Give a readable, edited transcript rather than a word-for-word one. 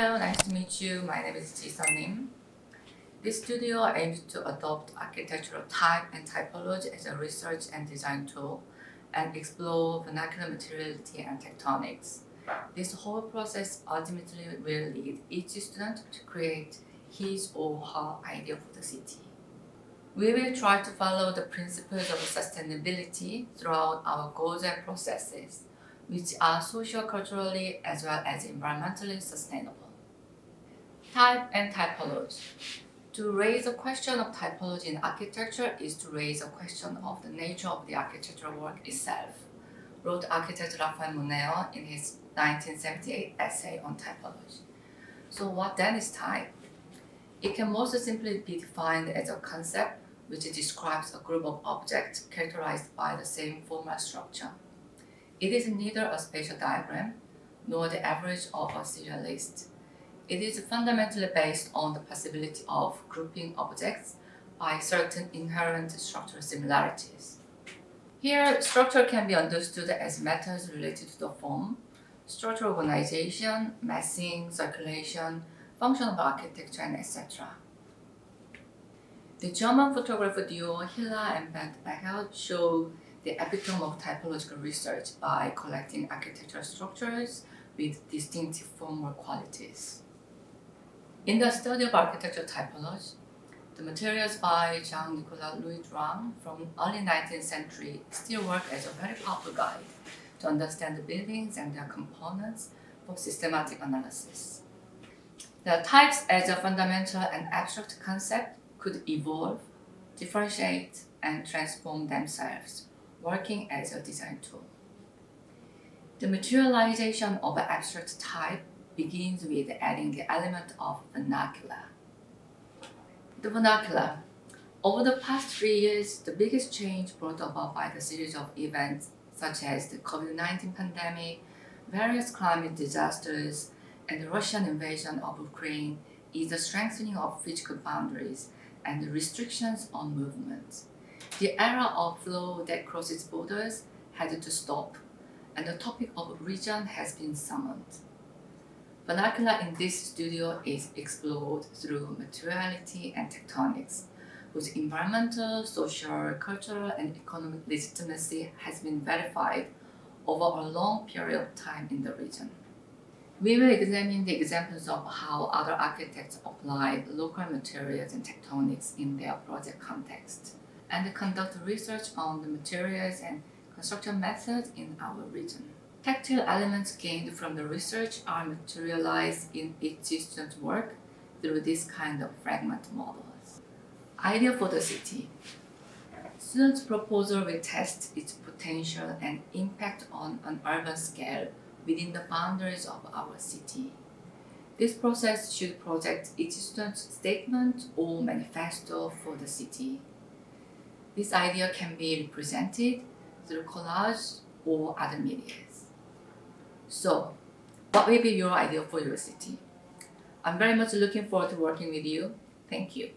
Hello, nice to meet you. My name is Jeeseon. This studio aims to adopt architectural type and typology as a research and design tool and explore vernacular materiality and tectonics. This whole process ultimately will lead each student to create his or her idea for the city. We will try to follow the principles of sustainability throughout our goals and processes, which are socio-culturally as well as environmentally sustainable. Type and typology. To raise a question of typology in architecture is to raise a question of the nature of the architectural work itself, wrote architect Moneo의 in his 1978 essay on typology. So what then is type? It can most simply be defined as a concept which describes a group of objects characterized by the same formal structure. It is neither a spatial diagram nor the average of a serial list. It is fundamentally based on the possibility of grouping objects by certain inherent structural similarities. Here, structure can be understood as methods related to the form, structural organization, massing, circulation, function of architecture, and etc. The German photographer duo Hiller and Bernd Beckert show the epitome of typological research by collecting architectural structures with distinctive formal qualities. In the study of architectural typology, the materials by Jean-Nicolas Louis Drouin from early 19th century still work as a very powerful guide to understand the buildings and their components for systematic analysis. The types as a fundamental and abstract concept could evolve, differentiate, and transform themselves, working as a design tool. The materialization of an abstract type begins with adding the element of vernacular. The vernacular. Over the past 3 years, the biggest change brought about by the series of events such as the COVID-19 pandemic, various climate disasters, and the Russian invasion of Ukraine is the strengthening of physical boundaries and the restrictions on movement. The era of flow that crosses borders had to stop, and the topic of region has been summoned. Vernacular in this studio is explored through materiality and tectonics, whose environmental, social, cultural, and economic legitimacy has been verified over a long period of time in the region. We will examine the examples of how other architects apply local materials and tectonics in their project context, and conduct research on the materials and construction methods in our region. Tactile elements gained from the research are materialized in each student's work through this kind of fragment models. Idea for the city. Students' proposal will test its potential and impact on an urban scale within the boundaries of our city. This process should project each student's statement or manifesto for the city. This idea can be represented through collage or other media. So, what will be your idea for your city? I'm very much looking forward to working with you. Thank you.